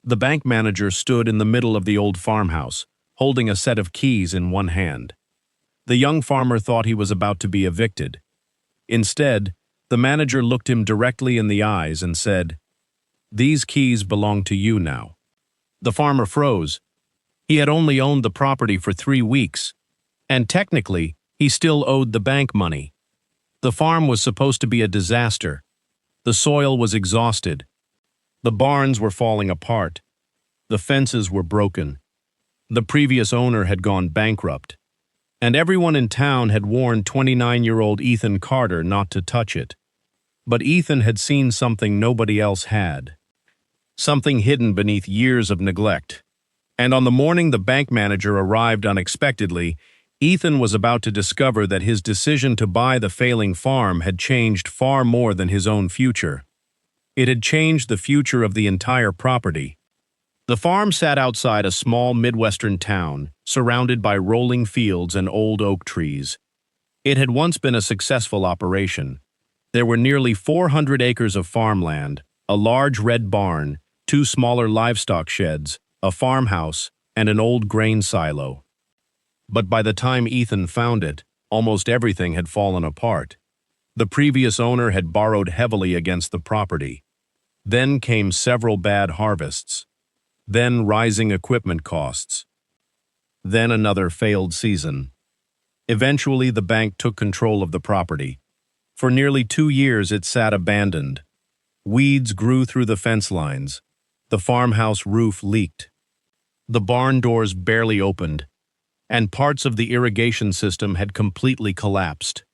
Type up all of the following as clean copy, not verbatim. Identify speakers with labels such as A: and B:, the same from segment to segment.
A: The bank manager stood in the middle of the old farmhouse, holding a set of keys in one hand. The young farmer thought he was about to be evicted. Instead, the manager looked him directly in the eyes and said, "These keys belong to you now." The farmer froze. He had only owned the property for 3 weeks, and technically, he still owed the bank money. The farm was supposed to be a disaster. The soil was exhausted. The barns were falling apart. The fences were broken. The previous owner had gone bankrupt. And everyone in town had warned 29-year-old Ethan Carter not to touch it. But Ethan had seen something nobody else had. Something hidden beneath years of neglect. And on the morning the bank manager arrived unexpectedly, Ethan was about to discover that his decision to buy the failing farm had changed far more than his own future. It had changed the future of the entire property. The farm sat outside a small Midwestern town, surrounded by rolling fields and old oak trees. It had once been a successful operation. There were nearly 400 acres of farmland, a large red barn, 2 smaller livestock sheds, a farmhouse, and an old grain silo. But by the time Ethan found it, almost everything had fallen apart. The previous owner had borrowed heavily against the property. Then came several bad harvests. Then rising equipment costs. Then another failed season. Eventually, the bank took control of the property. For nearly 2 years, it sat abandoned. Weeds grew through the fence lines. The farmhouse roof leaked. The barn doors barely opened, and parts of the irrigation system had completely collapsed.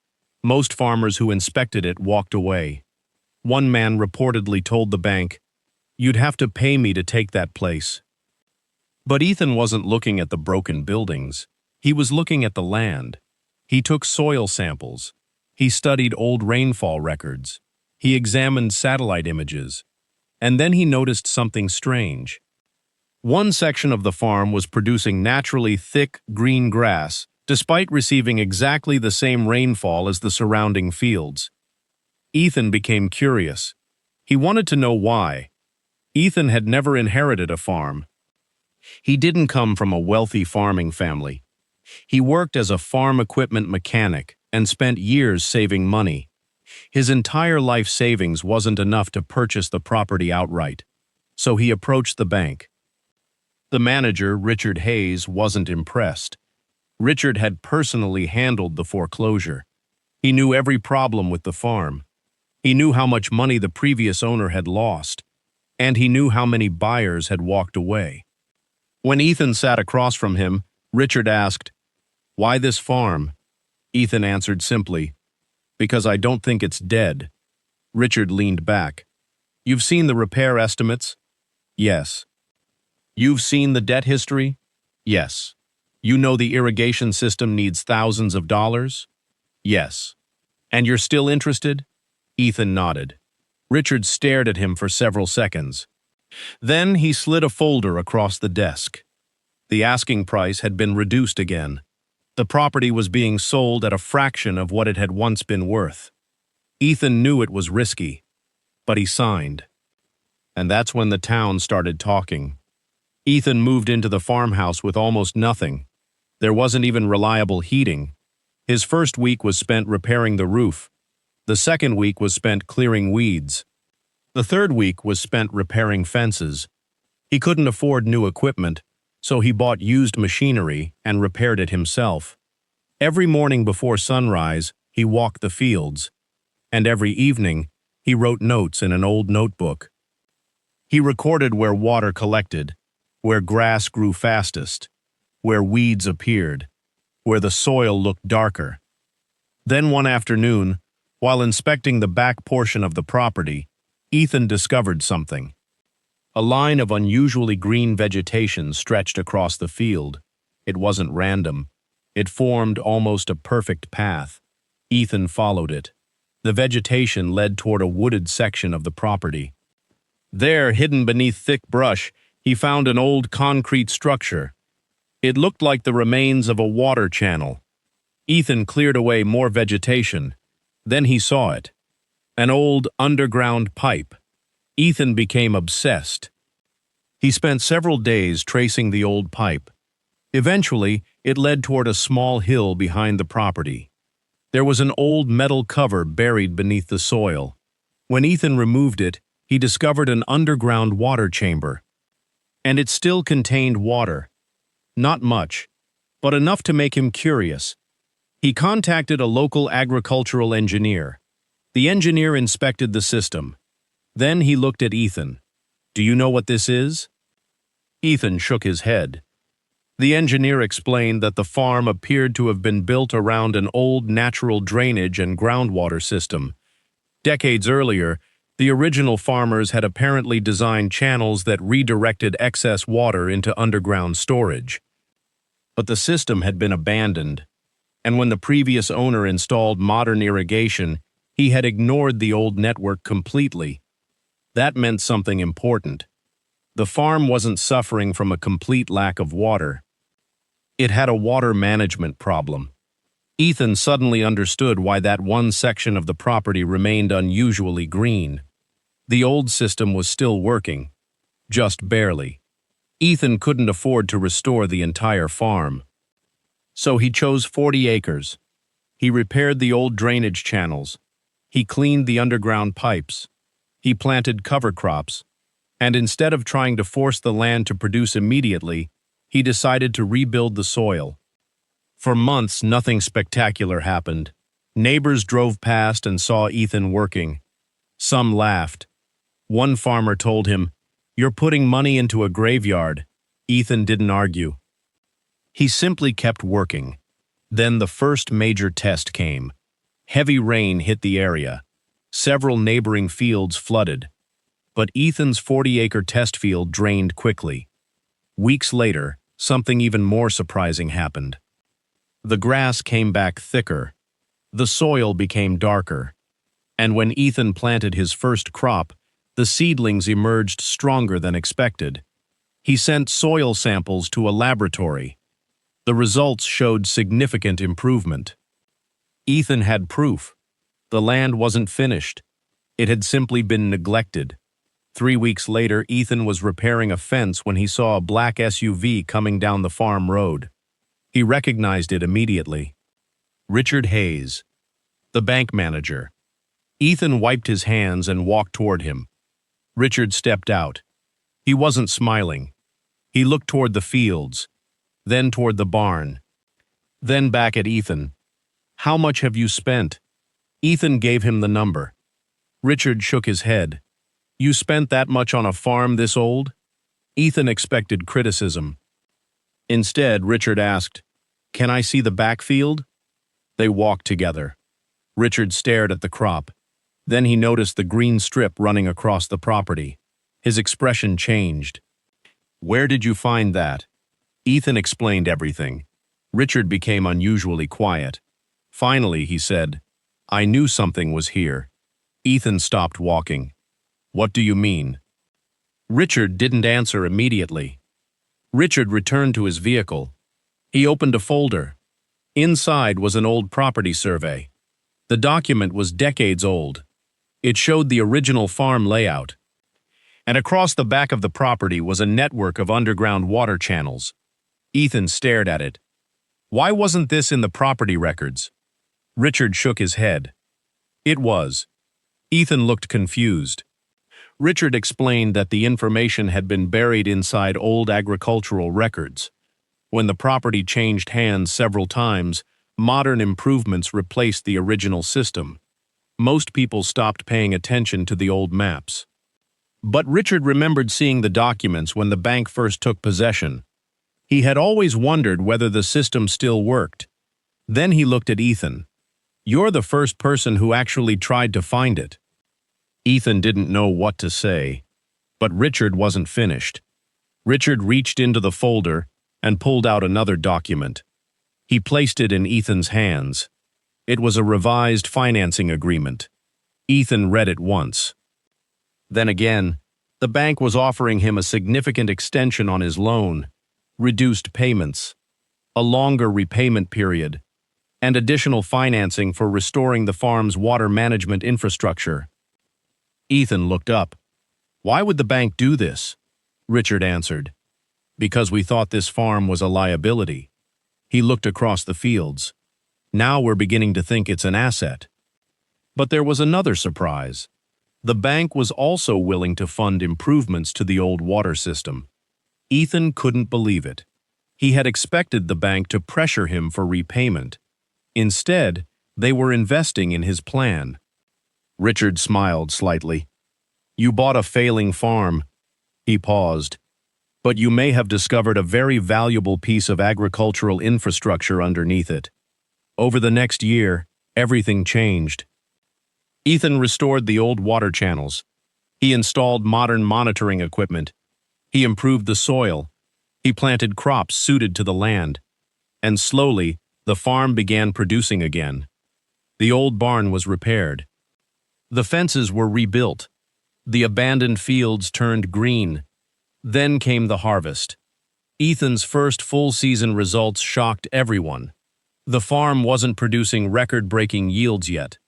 A: Most farmers who inspected it walked away. One man reportedly told the bank, "You'd have to pay me to take that place." But Ethan wasn't looking at the broken buildings. He was looking at the land. He took soil samples. He studied old rainfall records. He examined satellite images. And then he noticed something strange. One section of the farm was producing naturally thick, green grass, despite receiving exactly the same rainfall as the surrounding fields. Ethan became curious. He wanted to know why. Ethan had never inherited a farm. He didn't come from a wealthy farming family. He worked as a farm equipment mechanic and spent years saving money. His entire life savings wasn't enough to purchase the property outright, so he approached the bank. The manager, Richard Hayes, wasn't impressed. Richard had personally handled the foreclosure. He knew every problem with the farm. He knew how much money the previous owner had lost, and he knew how many buyers had walked away. When Ethan sat across from him, Richard asked, "Why this farm?" Ethan answered simply, "Because I don't think it's dead." Richard leaned back. "You've seen the repair estimates?" "Yes." "You've seen the debt history?" "Yes." "You know the irrigation system needs thousands of dollars?" "Yes." "And you're still interested?" Ethan nodded. Richard stared at him for several seconds. Then he slid a folder across the desk. The asking price had been reduced again. The property was being sold at a fraction of what it had once been worth. Ethan knew it was risky, but he signed. And that's when the town started talking. Ethan moved into the farmhouse with almost nothing. There wasn't even reliable heating. His first week was spent repairing the roof. The second week was spent clearing weeds. The third week was spent repairing fences. He couldn't afford new equipment, so he bought used machinery and repaired it himself. Every morning before sunrise, he walked the fields, and every evening, he wrote notes in an old notebook. He recorded where water collected, where grass grew fastest, where weeds appeared, where the soil looked darker. Then one afternoon, while inspecting the back portion of the property, Ethan discovered something. A line of unusually green vegetation stretched across the field. It wasn't random. It formed almost a perfect path. Ethan followed it. The vegetation led toward a wooded section of the property. There, hidden beneath thick brush, he found an old concrete structure. It looked like the remains of a water channel. Ethan cleared away more vegetation. Then he saw it. An old underground pipe. Ethan became obsessed. He spent several days tracing the old pipe. Eventually, it led toward a small hill behind the property. There was an old metal cover buried beneath the soil. When Ethan removed it, he discovered an underground water chamber. And it still contained water. Not much, but enough to make him curious. He contacted a local agricultural engineer. The engineer inspected the system. Then he looked at Ethan. "Do you know what this is?" Ethan shook his head. The engineer explained that the farm appeared to have been built around an old natural drainage and groundwater system. Decades earlier, the original farmers had apparently designed channels that redirected excess water into underground storage. But the system had been abandoned, and when the previous owner installed modern irrigation, he had ignored the old network completely. That meant something important. The farm wasn't suffering from a complete lack of water. It had a water management problem. Ethan suddenly understood why that one section of the property remained unusually green. The old system was still working, just barely. Ethan couldn't afford to restore the entire farm. So he chose 40 acres. He repaired the old drainage channels. He cleaned the underground pipes. He planted cover crops. And instead of trying to force the land to produce immediately, he decided to rebuild the soil. For months, nothing spectacular happened. Neighbors drove past and saw Ethan working. Some laughed. One farmer told him, "You're putting money into a graveyard." Ethan didn't argue. He simply kept working. Then the first major test came. Heavy rain hit the area. Several neighboring fields flooded. But Ethan's 40-acre test field drained quickly. Weeks later, something even more surprising happened. The grass came back thicker. The soil became darker. And when Ethan planted his first crop, the seedlings emerged stronger than expected. He sent soil samples to a laboratory. The results showed significant improvement. Ethan had proof. The land wasn't finished. It had simply been neglected. 3 weeks later, Ethan was repairing a fence when he saw a black SUV coming down the farm road. He recognized it immediately. Richard Hayes, the bank manager. Ethan wiped his hands and walked toward him. Richard stepped out. He wasn't smiling. He looked toward the fields, then toward the barn, then back at Ethan. "How much have you spent?" Ethan gave him the number. Richard shook his head. "You spent that much on a farm this old?" Ethan expected criticism. Instead, Richard asked, "Can I see the backfield?" They walked together. Richard stared at the crop. Then he noticed the green strip running across the property. His expression changed. "Where did you find that?" Ethan explained everything. Richard became unusually quiet. Finally, he said, "I knew something was here." Ethan stopped walking. "What do you mean?" Richard didn't answer immediately. Richard returned to his vehicle. He opened a folder. Inside was an old property survey. The document was decades old. It showed the original farm layout. And across the back of the property was a network of underground water channels. Ethan stared at it. Why wasn't this in the property records? Richard shook his head. It was. Ethan looked confused. Richard explained that the information had been buried inside old agricultural records. When the property changed hands several times, modern improvements replaced the original system. Most people stopped paying attention to the old maps. But Richard remembered seeing the documents when the bank first took possession. He had always wondered whether the system still worked. Then he looked at Ethan. "You're the first person who actually tried to find it." Ethan didn't know what to say, but Richard wasn't finished. Richard reached into the folder and pulled out another document. He placed it in Ethan's hands. It was a revised financing agreement. Ethan read it once. Then again, the bank was offering him a significant extension on his loan, reduced payments, a longer repayment period, and additional financing for restoring the farm's water management infrastructure. Ethan looked up. Why would the bank do this? Richard answered. Because we thought this farm was a liability. He looked across the fields. Now we're beginning to think it's an asset. But there was another surprise. The bank was also willing to fund improvements to the old water system. Ethan couldn't believe it. He had expected the bank to pressure him for repayment. Instead, they were investing in his plan. Richard smiled slightly. You bought a failing farm. He paused. But you may have discovered a very valuable piece of agricultural infrastructure underneath it. Over the next year, everything changed. Ethan restored the old water channels. He installed modern monitoring equipment. He improved the soil. He planted crops suited to the land. And slowly, the farm began producing again. The old barn was repaired. The fences were rebuilt. The abandoned fields turned green. Then came the harvest. Ethan's first full-season results shocked everyone. The farm wasn't producing record-breaking yields yet.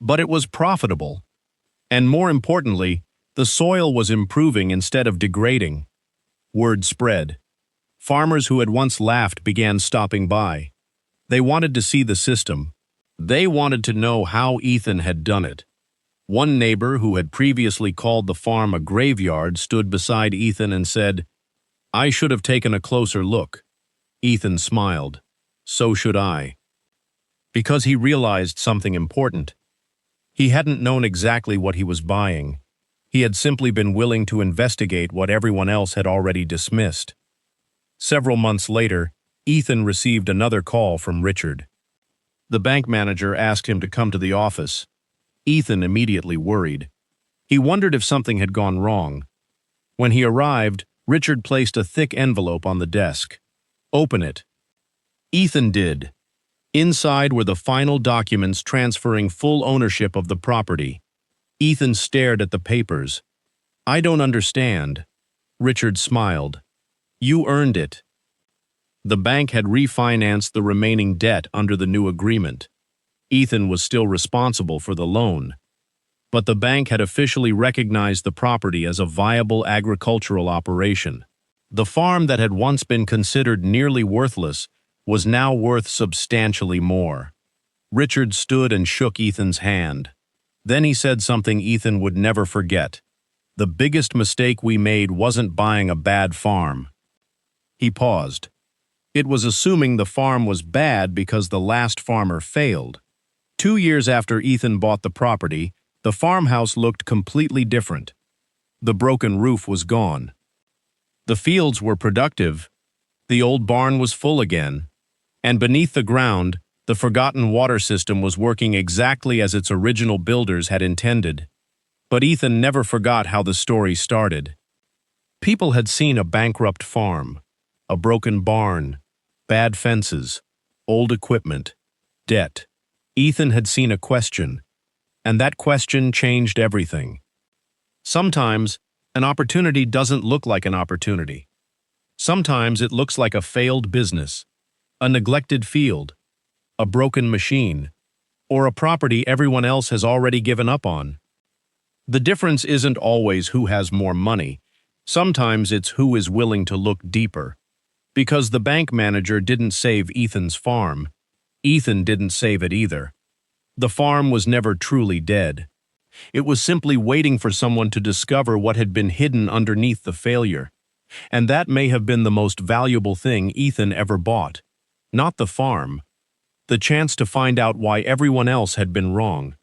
A: But it was profitable. And more importantly, the soil was improving instead of degrading. Word spread. Farmers who had once laughed began stopping by. They wanted to see the system. They wanted to know how Ethan had done it. One neighbor who had previously called the farm a graveyard stood beside Ethan and said, "I should have taken a closer look." Ethan smiled. So should I. Because he realized something important. He hadn't known exactly what he was buying. He had simply been willing to investigate what everyone else had already dismissed. Several months later, Ethan received another call from Richard. The bank manager asked him to come to the office. Ethan immediately worried. He wondered if something had gone wrong. When he arrived, Richard placed a thick envelope on the desk. "Open it." Ethan did. Inside were the final documents transferring full ownership of the property. Ethan stared at the papers. "I don't understand." Richard smiled. "You earned it." The bank had refinanced the remaining debt under the new agreement. Ethan was still responsible for the loan. But the bank had officially recognized the property as a viable agricultural operation. The farm that had once been considered nearly worthless was now worth substantially more. Richard stood and shook Ethan's hand. Then he said something Ethan would never forget. "The biggest mistake we made wasn't buying a bad farm." He paused. It was assuming the farm was bad because the last farmer failed. 2 years after Ethan bought the property, the farmhouse looked completely different. The broken roof was gone. The fields were productive. The old barn was full again. And beneath the ground, the forgotten water system was working exactly as its original builders had intended. But Ethan never forgot how the story started. People had seen a bankrupt farm, a broken barn, bad fences, old equipment, debt. Ethan had seen a question, and that question changed everything. Sometimes, an opportunity doesn't look like an opportunity. Sometimes it looks like a failed business, a neglected field, a broken machine, or a property everyone else has already given up on. The difference isn't always who has more money. Sometimes it's who is willing to look deeper. Because the bank manager didn't save Ethan's farm, Ethan didn't save it either. The farm was never truly dead. It was simply waiting for someone to discover what had been hidden underneath the failure. And that may have been the most valuable thing Ethan ever bought. Not the farm. The chance to find out why everyone else had been wrong.